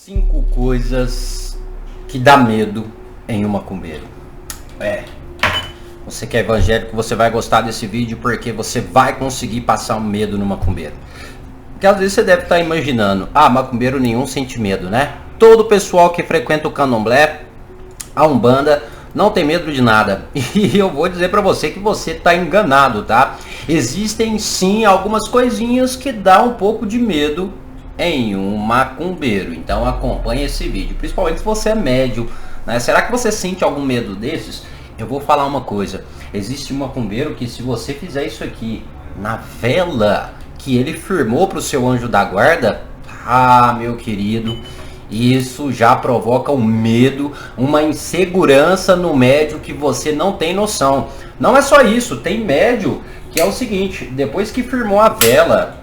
5 coisas que dá medo em um macumbeiro. Você que é evangélico, você vai gostar desse vídeo porque você vai conseguir passar um medo no macumbeiro. Porque às vezes você deve estar imaginando, macumbeiro nenhum sente medo, né? Todo pessoal que frequenta o candomblé, a umbanda, não tem medo de nada. E eu vou dizer pra você que você tá enganado, tá? Existem sim algumas coisinhas que dá um pouco de medo em um macumbeiro. Então acompanhe esse vídeo, principalmente se você é médium, né? Será que você sente algum medo desses? Eu vou falar uma coisa. Existe um macumbeiro que, se você fizer isso aqui na vela que ele firmou pro seu anjo da guarda, meu querido, isso já provoca um medo, uma insegurança no médium que você não tem noção. Não é só isso, tem médium que é o seguinte: depois que firmou a vela,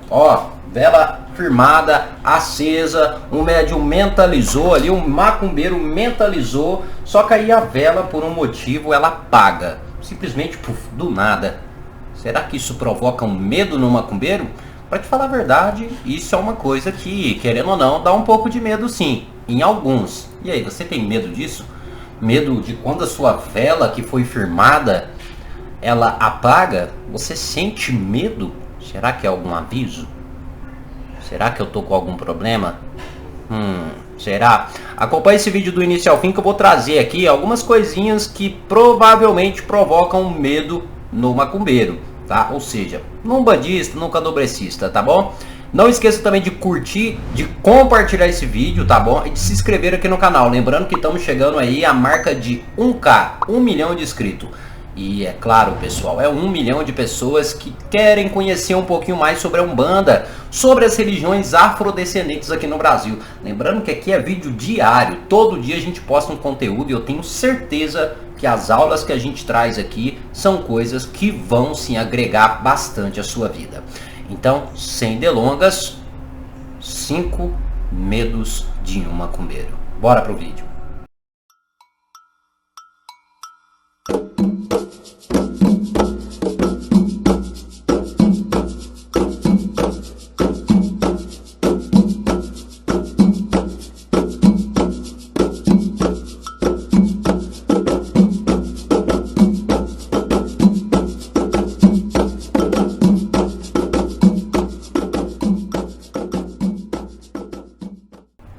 vela firmada, acesa, um médium mentalizou ali, um macumbeiro mentalizou, só que aí a vela, por um motivo, ela apaga, simplesmente do nada. Será que isso provoca um medo no macumbeiro? Para te falar a verdade, isso é uma coisa que, querendo ou não, dá um pouco de medo sim, em alguns. E aí, você tem medo disso? Medo de quando a sua vela que foi firmada, ela apaga? Você sente medo? Será que é algum aviso? Será que eu tô com algum problema? Será? Acompanhe esse vídeo do início ao fim que eu vou trazer aqui algumas coisinhas que provavelmente provocam medo no macumbeiro, tá? Ou seja, no umbandista, no candomblecista, tá bom? Não esqueça também de curtir, de compartilhar esse vídeo, tá bom? E de se inscrever aqui no canal. Lembrando que estamos chegando aí à marca de 1K, 1 milhão de inscritos. E é claro, pessoal, é 1 milhão de pessoas que querem conhecer um pouquinho mais sobre a Umbanda, sobre as religiões afrodescendentes aqui no Brasil. Lembrando que aqui é vídeo diário, todo dia a gente posta um conteúdo e eu tenho certeza que as aulas que a gente traz aqui são coisas que vão sim agregar bastante à sua vida. Então, sem delongas, 5 medos de um macumbeiro. Bora pro vídeo.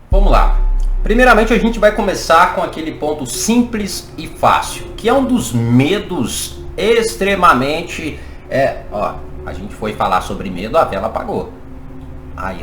Vamos lá. Primeiramente a gente vai começar com aquele ponto simples e fácil, que é um dos medos extremamente... a gente foi falar sobre medo, a vela apagou. Ai.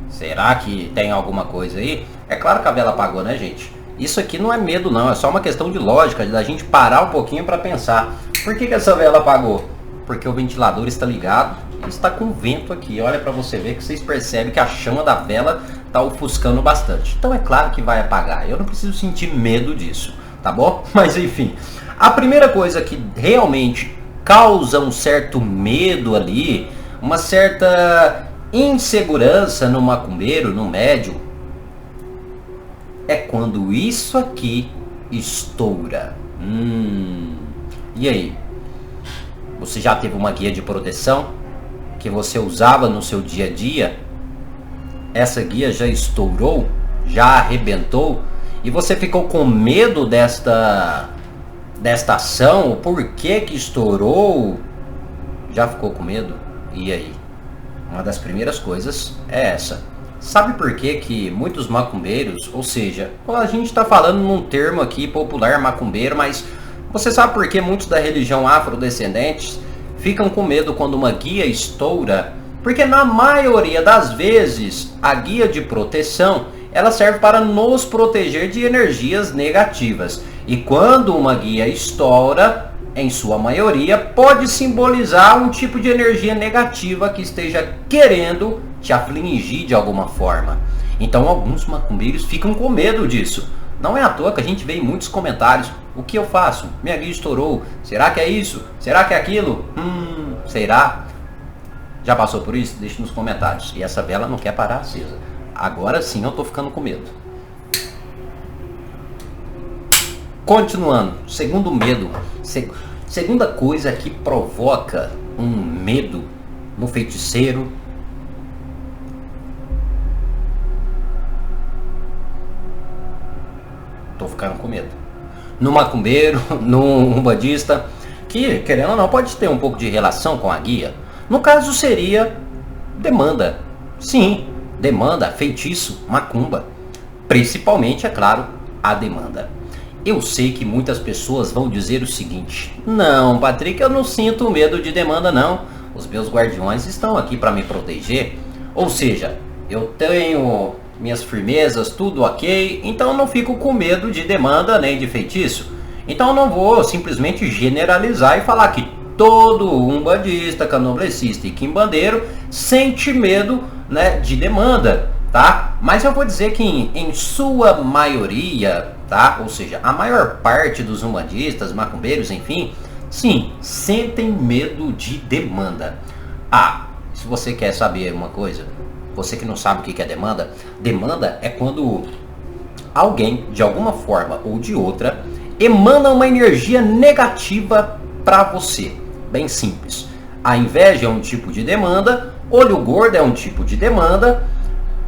Será que tem alguma coisa aí? É claro que a vela apagou, né, gente? Isso aqui não é medo não, é só uma questão de lógica, da gente parar um pouquinho para pensar. Por que essa vela apagou? Porque o ventilador está ligado e está com vento aqui. Olha para você ver que vocês percebem que a chama da vela está ofuscando bastante. Então é claro que vai apagar. Eu não preciso sentir medo disso, tá bom? Mas enfim, a primeira coisa que realmente causa um certo medo ali, uma certa insegurança no macumbeiro, no médium, é quando isso aqui estoura. E aí? Você já teve uma guia de proteção que você usava no seu dia a dia? Essa guia já estourou? Já arrebentou? E você ficou com medo desta ação? O porquê que estourou? Já ficou com medo? E aí? Uma das primeiras coisas é essa. Sabe por que muitos macumbeiros, ou seja, a gente está falando num termo aqui popular, macumbeiro, mas você sabe por que muitos da religião afrodescendentes ficam com medo quando uma guia estoura? Porque na maioria das vezes a guia de proteção ela serve para nos proteger de energias negativas. E quando uma guia estoura, em sua maioria, pode simbolizar um tipo de energia negativa que esteja querendo te afligir de alguma forma. Então alguns macumbeiros ficam com medo disso. Não é à toa que a gente vê em muitos comentários: o que eu faço? Minha guia estourou. Será que é isso? Será que é aquilo? Será? Já passou por isso? Deixe nos comentários. E essa vela não quer parar acesa. Agora sim eu tô ficando com medo. Continuando. Segundo medo. Segunda coisa que provoca um medo no feiticeiro tô ficando com medo. No macumbeiro, no umbandista, que, querendo ou não, pode ter um pouco de relação com a guia. No caso seria demanda. Sim, demanda, feitiço, macumba. Principalmente, é claro, a demanda. Eu sei que muitas pessoas vão dizer o seguinte: não, Patrick, eu não sinto medo de demanda não. Os meus guardiões estão aqui para me proteger. Ou seja, eu tenho minhas firmezas, tudo ok, então eu não fico com medo de demanda nem de feitiço. Então eu não vou simplesmente generalizar e falar que todo umbandista, candomblessista e quimbandeiro sente medo, né, de demanda, tá? Mas eu vou dizer que em sua maioria, tá? Ou seja, a maior parte dos umbandistas, macumbeiros, enfim, sim, sentem medo de demanda. Ah, se você quer saber uma coisa, você que não sabe o que é demanda, demanda é quando alguém, de alguma forma ou de outra, emana uma energia negativa para você. Bem simples. A inveja é um tipo de demanda, olho gordo é um tipo de demanda,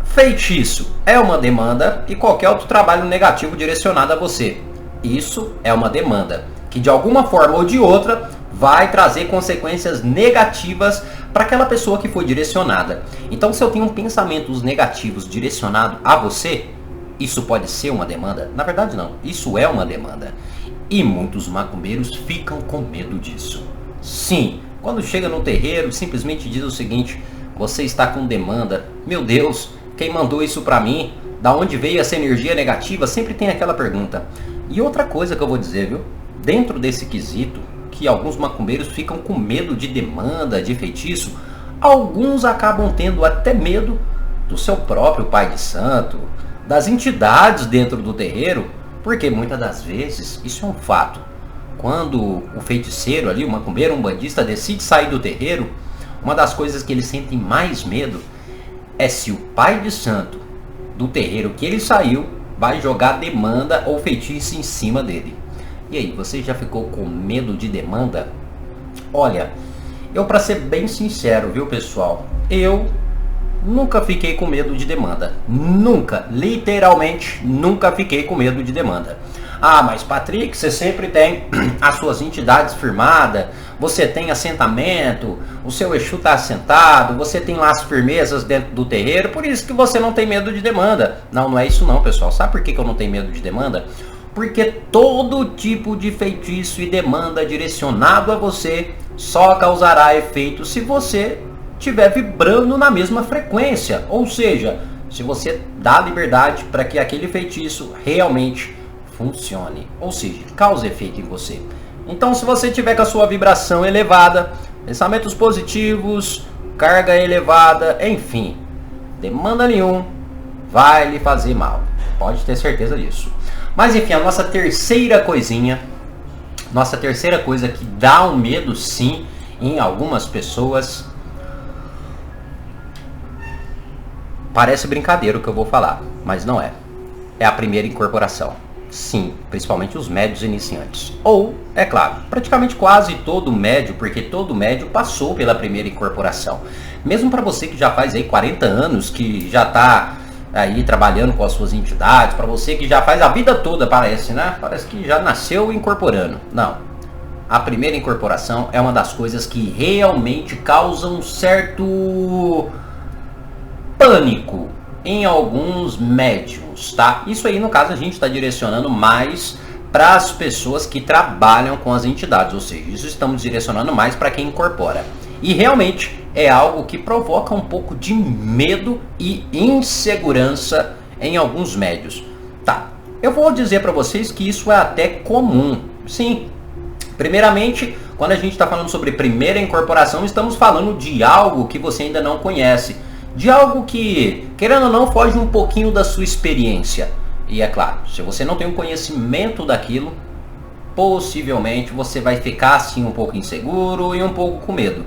feitiço é uma demanda e qualquer outro trabalho negativo direcionado a você. Isso é uma demanda que de alguma forma ou de outra vai trazer consequências negativas para aquela pessoa que foi direcionada. Então, se eu tenho pensamentos negativos direcionados a você, isso pode ser uma demanda? Na verdade não, isso é uma demanda. E muitos macumbeiros ficam com medo disso. Sim, quando chega no terreiro, simplesmente diz o seguinte: você está com demanda. Meu Deus, quem mandou isso para mim? Da onde veio essa energia negativa? Sempre tem aquela pergunta. E outra coisa que eu vou dizer, viu? Dentro desse quesito, que alguns macumbeiros ficam com medo de demanda, de feitiço, alguns acabam tendo até medo do seu próprio pai de santo, das entidades dentro do terreiro, porque muitas das vezes, isso é um fato, quando o feiticeiro ali, o macumbeiro, o umbandista decide sair do terreiro, uma das coisas que eles sentem mais medo é se o pai de santo do terreiro que ele saiu vai jogar demanda ou feitiço em cima dele. E aí, você já ficou com medo de demanda? Olha, eu, para ser bem sincero, viu, pessoal, eu nunca fiquei com medo de demanda. Nunca, literalmente, nunca fiquei com medo de demanda. Ah, mas Patrick, você sempre tem as suas entidades firmadas, você tem assentamento, o seu Exu está assentado, você tem lá as firmezas dentro do terreiro, por isso que você não tem medo de demanda. Não, não é isso não, pessoal. Sabe por que eu não tenho medo de demanda? Porque todo tipo de feitiço e demanda direcionado a você só causará efeito se você estiver vibrando na mesma frequência. Ou seja, se você dá liberdade para que aquele feitiço realmente funcione. Ou seja, cause efeito em você. Então, se você tiver com a sua vibração elevada, pensamentos positivos, carga elevada, enfim, demanda nenhum vai lhe fazer mal. Pode ter certeza disso. Mas enfim, a nossa terceira coisinha, nossa terceira coisa que dá um medo sim em algumas pessoas. Parece brincadeira o que eu vou falar, mas não é. É a primeira incorporação. Sim, principalmente os médios iniciantes. Ou, é claro, praticamente quase todo médio, porque todo médio passou pela primeira incorporação. Mesmo para você que já faz aí 40 anos, que já está aí trabalhando com as suas entidades, para você que já faz a vida toda, parece, né? Parece que já nasceu incorporando. Não. A primeira incorporação é uma das coisas que realmente causam um certo pânico em alguns médiums, tá? Isso aí, no caso, a gente está direcionando mais para as pessoas que trabalham com as entidades, ou seja, isso estamos direcionando mais para quem incorpora. E realmente é algo que provoca um pouco de medo e insegurança em alguns médios. Tá, eu vou dizer para vocês que isso é até comum. Sim, primeiramente, quando a gente está falando sobre primeira incorporação, estamos falando de algo que você ainda não conhece. De algo que, querendo ou não, foge um pouquinho da sua experiência. E é claro, se você não tem um conhecimento daquilo, possivelmente você vai ficar assim um pouco inseguro e um pouco com medo.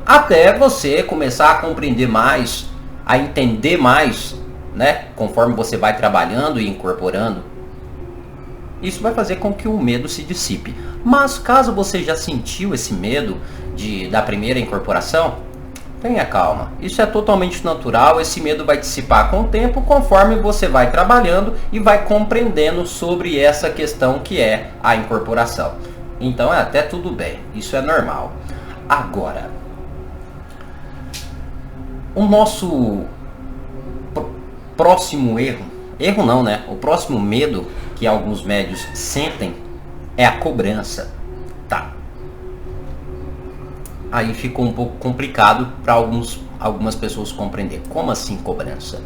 Até você começar a compreender mais, a entender mais, né? Conforme você vai trabalhando e incorporando. Isso vai fazer com que o medo se dissipe. Mas caso você já sentiu esse medo da primeira incorporação, Tenha calma, isso é totalmente natural, esse medo vai dissipar com o tempo, conforme você vai trabalhando e vai compreendendo sobre essa questão que é a incorporação. Então é até tudo bem, isso é normal. Agora, o nosso próximo erro não, né? O próximo medo que alguns médios sentem é a cobrança. Tá. Aí ficou um pouco complicado para algumas pessoas compreender. Como assim cobrança?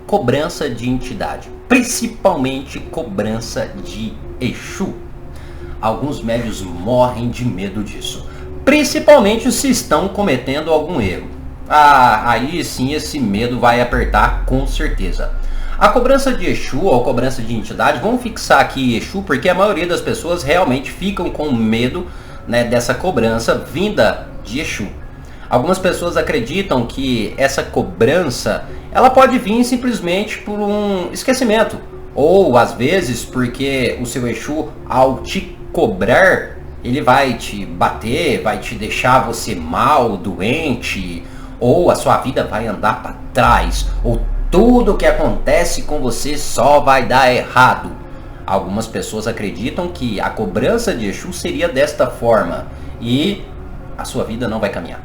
Cobrança de entidade, principalmente cobrança de Exu. Alguns médios morrem de medo disso, principalmente se estão cometendo algum erro. Aí sim esse medo vai apertar com certeza. A cobrança de Exu ou cobrança de entidade, vamos fixar aqui Exu, porque a maioria das pessoas realmente ficam com medo, né, dessa cobrança vinda de Exu. Algumas pessoas acreditam que essa cobrança ela pode vir simplesmente por um esquecimento, ou às vezes porque o seu Exu, ao te cobrar, ele vai te bater, vai te deixar você mal, doente, ou a sua vida vai andar para trás, ou tudo que acontece com você só vai dar errado. Algumas pessoas acreditam que a cobrança de Exu seria desta forma e a sua vida não vai caminhar.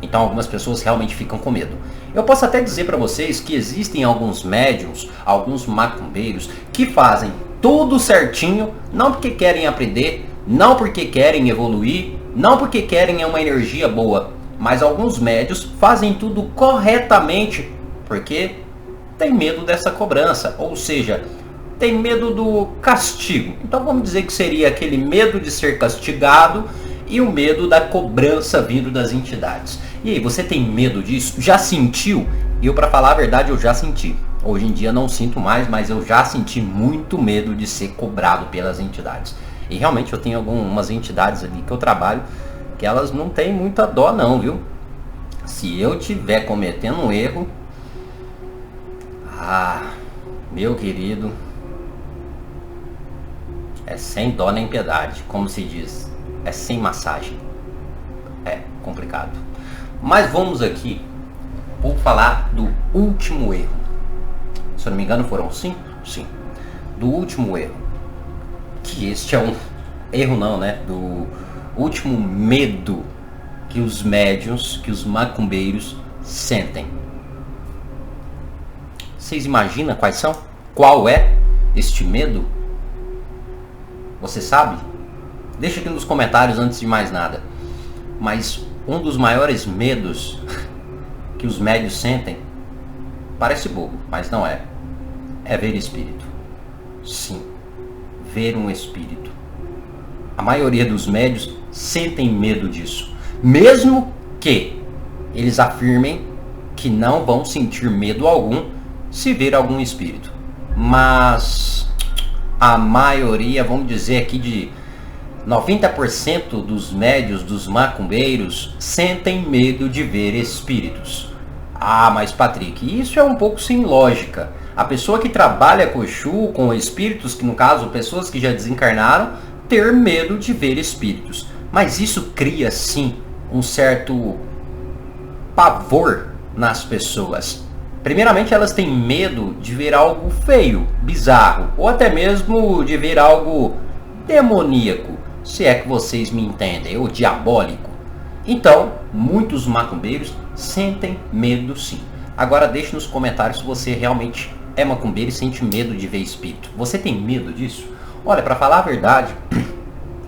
Então algumas pessoas realmente ficam com medo. Eu posso até dizer para vocês que existem alguns médiums, alguns macumbeiros que fazem tudo certinho, não porque querem aprender, não porque querem evoluir, não porque querem uma energia boa, mas alguns médios fazem tudo corretamente porque tem medo dessa cobrança, ou seja, tem medo do castigo. Então vamos dizer que seria aquele medo de ser castigado e o medo da cobrança vindo das entidades. E aí, você tem medo disso? Já sentiu? Eu, para falar a verdade, eu já senti. Hoje em dia não sinto mais, mas eu já senti muito medo de ser cobrado pelas entidades. E realmente eu tenho algumas entidades ali que eu trabalho que elas não têm muita dó não, viu? Se eu tiver cometendo um erro, meu querido, é sem dó nem piedade, como se diz, é sem massagem. É complicado. Mas vamos aqui, vou falar do último erro. Se eu não me engano foram 5? Sim. Do último erro. Que este é um erro não, né? Do último medo que os médiuns, que os macumbeiros sentem. Vocês imaginam quais são? Qual é este medo? Você sabe? Deixa aqui nos comentários antes de mais nada. Mas um dos maiores medos que os médios sentem, parece bobo, mas não é. É ver espírito. Sim, ver um espírito. A maioria dos médios sentem medo disso. Mesmo que eles afirmem que não vão sentir medo algum se ver algum espírito. Mas a maioria, vamos dizer aqui de 90% dos médios, dos macumbeiros, sentem medo de ver espíritos. Mas Patrick, isso é um pouco sem lógica. A pessoa que trabalha com Exu, com espíritos, que no caso pessoas que já desencarnaram, ter medo de ver espíritos. Mas isso cria sim um certo pavor nas pessoas. Primeiramente elas têm medo de ver algo feio, bizarro, ou até mesmo de ver algo demoníaco, se é que vocês me entendem, ou diabólico. Então, muitos macumbeiros sentem medo sim. Agora deixe nos comentários se você realmente é macumbeiro e sente medo de ver espírito. Você tem medo disso? Olha, para falar a verdade,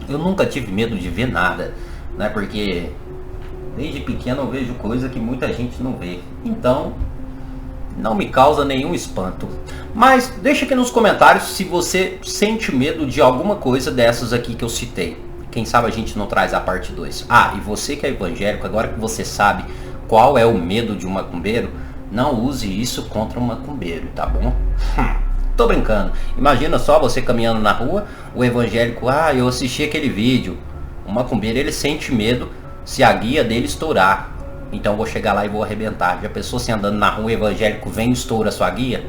eu nunca tive medo de ver nada, né? Porque desde pequeno eu vejo coisa que muita gente não vê. Então, não me causa nenhum espanto. Mas deixa aqui nos comentários se você sente medo de alguma coisa dessas aqui que eu citei. Quem sabe a gente não traz a parte 2. E você que é evangélico, agora que você sabe qual é o medo de um macumbeiro, não use isso contra um macumbeiro, tá bom? Tô brincando. Imagina só você caminhando na rua, o evangélico, eu assisti aquele vídeo. O macumbeiro, ele sente medo se a guia dele estourar. Então eu vou chegar lá e vou arrebentar. Já pensou se andando na rua, o evangélico vem e estoura a sua guia?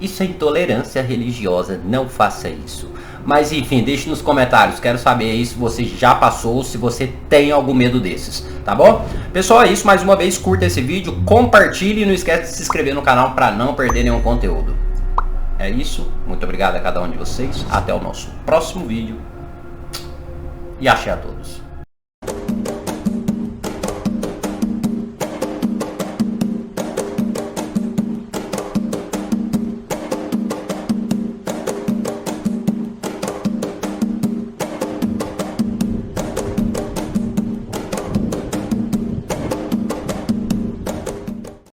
Isso é intolerância religiosa, não faça isso. Mas enfim, deixe nos comentários, quero saber aí se você já passou, se você tem algum medo desses, tá bom? Pessoal, é isso, mais uma vez, curta esse vídeo, compartilhe e não esquece de se inscrever no canal para não perder nenhum conteúdo. É isso, muito obrigado a cada um de vocês, até o nosso próximo vídeo e axé a todos.